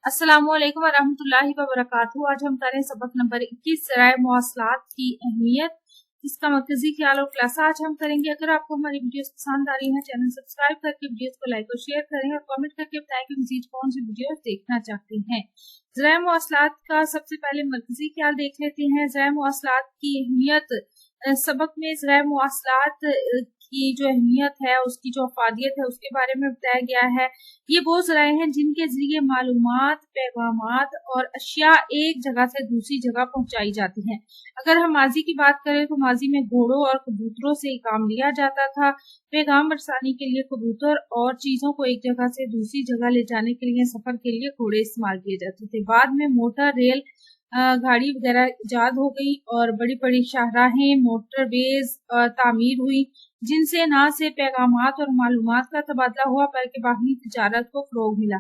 अस्सलाम वालेकुम वरहमतुल्लाहि वबरकातुहू। आज हम करें सबक नंबर 21 ज़राए मवासलात की अहमियत, इसका मरकजी ख्याल और खुलासा आज हम करेंगे। अगर आपको हमारी वीडियोस पसंद आ रही हैं, चैनल सब्सक्राइब करके वीडियोस को लाइक और शेयर करें और कमेंट करके बताएं कि मजीद कौन सी वीडियोस देखना चाहते हैं। ज़राए मवासलात का सबसे पहले मरकजी ख्याल देख लेते हैं। ज़राए मवासलात की अहमियत सबक में ज़राए मवासलात की जो अहमियत है, उसकी जो अफादियत है, उसके बारे में बताया गया है। ये वो ज़राए हैं जिनके जरिए मालूमात, पैगामात और अशिया एक जगह से दूसरी जगह पहुंचाई जाती हैं। अगर हम माजी की बात करें तो माजी में घोड़ों और कबूतरों से काम लिया जाता था। पैगाम बरसाने के लिए कबूतर और चीज़ों को एक जगह से दूसरी जगह ले जाने के लिए सफ़र के लिए घोड़े इस्तेमाल किए जाते थे। बाद में मोटर, रेल गाड़ी वगैरह इजाद हो गई और बड़ी बड़ी शाहराहें, मोटरवेज तामीर हुई, जिनसे ना से पैगामात और मालूमात का तबादला हुआ बल्कि बाहमी तिजारत को फ़रोग मिला।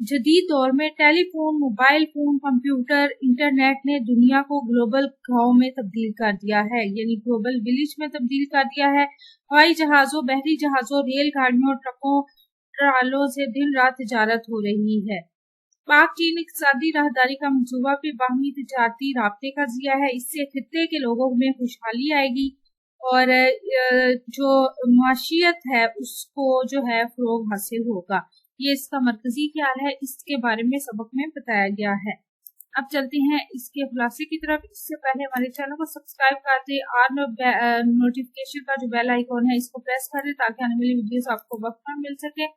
जदीद दौर में telephone, mobile phone, computer, internet ने दुनिया को ग्लोबल गांव में तब्दील कर दिया है, यानी ग्लोबल विलेज में तब्दील कर दिया है। हवाई जहाज़ों, बहरी जहाज़ों, रेल गाड़ियों, ट्रकों, ट्रालों से दिन रात तिजारत हो रही है। पाक चीन इक़्तिसादी राहदारी का मंसूबा भी बाहमी तिजारती राब्ते का ज़रिया है। इससे खित्ते के लोगों में खुशहाली आएगी और जो माशियत है उसको जो है फ़रोग हासिल होगा। ये इसका मरकजी ख्याल है, इसके बारे में सबक में बताया गया है। अब चलते हैं इसके खुलासे की तरफ। इससे पहले हमारे चैनल को सब्सक्राइब कर दे और नोटिफिकेशन का जो बेल आइकॉन है इसको प्रेस कर दे ताकि आने वाली वीडियोस आपको वक्त पर मिल सके।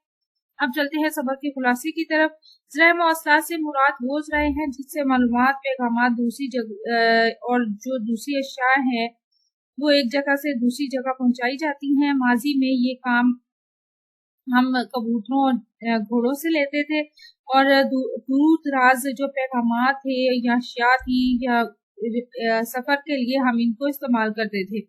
अब चलते हैं सबक के खुलासे की तरफ। ज़राए मवासलात से मुराद वो ज़राए हैं जिससे मालूमात, पैगामात दूसरी जगह और जो दूसरी अशिया है वो एक जगह से दूसरी जगह पहुंचाई जाती हैं। माजी में ये काम हम कबूतरों और घोड़ों से लेते थे और दूर दराज जो पैगामात थे या अशिया थी या सफ़र के लिए हम इनको इस्तेमाल करते थे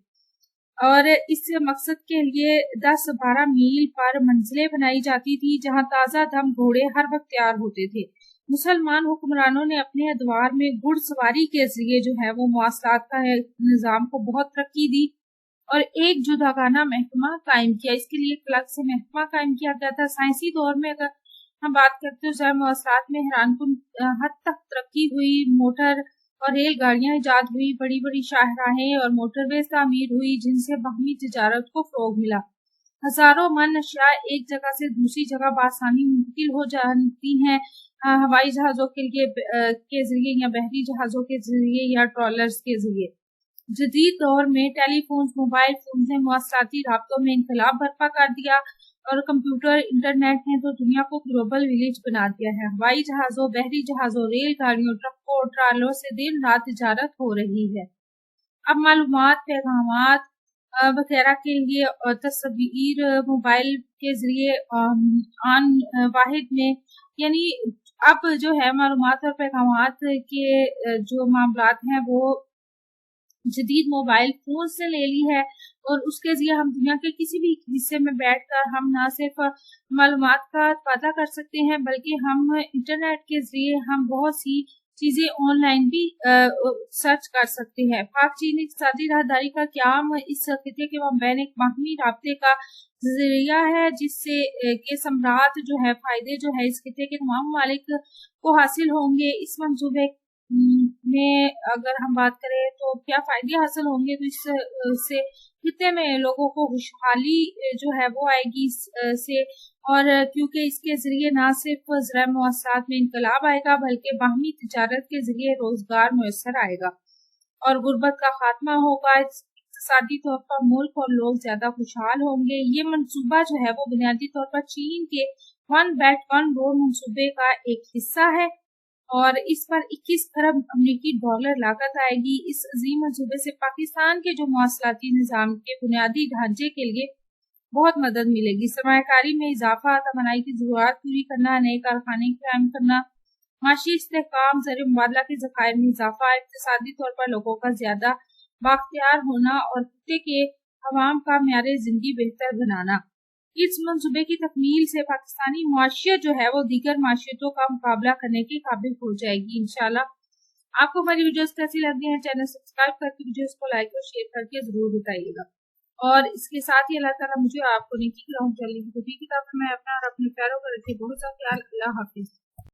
और इस मकसद के लिए 10-12 मील पर मंजिलें बनाई जाती थी जहां ताज़ा दम घोड़े हर वक्त तैयार होते थे। मुसलमान हुक्मरानों ने अपने अदवार में घुड़सवारी के जरिए जो है वो मवासलात का निज़ाम को बहुत तरक्की दी और एक जुदागाना महकमा कायम किया। इसके लिए एक अलग से महकमा कायम किया गया था। साइंसी दौर में अगर हम बात करते हैं ज़राए मवासलात में हैरानकुन हद तक तरक्की हुई। मोटर और रेल गाड़ियां इजाद हुई, बड़ी बड़ी शाहराहें और मोटरवेज तामीर हुई, जिनसे बाहमी तिजारत को फ़रोग मिला। हजारों मन अशिया एक जगह से दूसरी जगह बआसानी मुंतकिल हो जाती हैं। हवाई जहाज़ों के जरिए या बहरी जहाज़ों के जरिए या ट्रॉलर्स के जरिए। जदीद दौर में टेलीफोन, मोबाइल फोन ने मवासलाती राब्तों में इनकलाब बर्पा कर दिया और कंप्यूटर, इंटरनेट ने तो दुनिया को ग्लोबल विलेज बना दिया है। हवाई जहाज़ों, बहरी जहाज़ों, रेल गाड़ियों, ट्रकों और ट्रालों से दिन रात तिजारत हो रही है। अब मालूमात, पैगामात वगैरह के लिए तस्वीर मोबाइल के जरिए आन वाहिद में, यानी अब जो है मालूमात और पैगामात के जो मामलात हैं वो जदीद मोबाइल फोन से ले ली है और उसके जरिए हम दुनिया के किसी भी हिस्से में बैठकर हम ना सिर्फ मालूमात का तबादला कर सकते हैं बल्कि हम इंटरनेट के जरिए हम बहुत सी चीजें ऑनलाइन भी सर्च कर सकते हैं। पाक चीन इक़्तिसादी राहदारी का क़याम इस खिते के माबैन एक बाहमी राब्ते का जरिया है जिससे के सम्राट जो है फायदे जो है इस खिते के तमाम ममालिक को हासिल होंगे। इस मंसूबे में अगर हम बात करें तो क्या फायदे हासिल होंगे, तो इससे खिते में लोगों को खुशहाली जो है वो आएगी से, और क्योंकि इसके जरिए ना सिर्फ ज़राए मवासलात में इनकलाब आएगा बल्कि बाहमी तिजारत के जरिए रोजगार मुयस्सर आएगा और गुर्बत का खात्मा होगा। इक़्तिसादी तौर पर मुल्क और लोग ज्यादा खुशहाल होंगे। ये मंसूबा जो है वो बुनियादी तौर पर चीन के वन बेल्ट वन रोड मंसूबे का एक हिस्सा है और इस पर 21 खरब अमरीकी डॉलर लागत आएगी। इस अजीम मंसूबे से पाकिस्तान के जो मवासलाती निज़ाम के बुनियादी ढांचे के लिए बहुत मदद मिलेगी। सरमायाकारी में इजाफा, तवानाई की ज़रूरत पूरी करना, नए कारखाने कायम करना, माशी इस्तेहकाम, ज़र मुबादला के ज़खायर में इजाफा, इक़्तिसादी तौर पर लोगों का ज्यादा बाख्तियार होना और खित्ते के अवाम का म्यार जिंदगी बेहतर बनाना। इस मंसूबे की तकमील से पाकिस्तानी मुआशियत जो है वो दीगर माशियतों का मुकाबला करने के काबिल हो जाएगी इंशाल्लाह। आपको हमारी वीडियोस कैसी लगी हैं, चैनल सब्सक्राइब करके वीडियोस को लाइक और शेयर करके जरूर बताइएगा और इसके साथ ही अल्लाह ताला मुझे आपको नेकी की राह चलने की तौफीक अता फरमाए। अपना और अपने प्यारों का रखे बहुत सा ख्याल। अल्लाह हाफिज।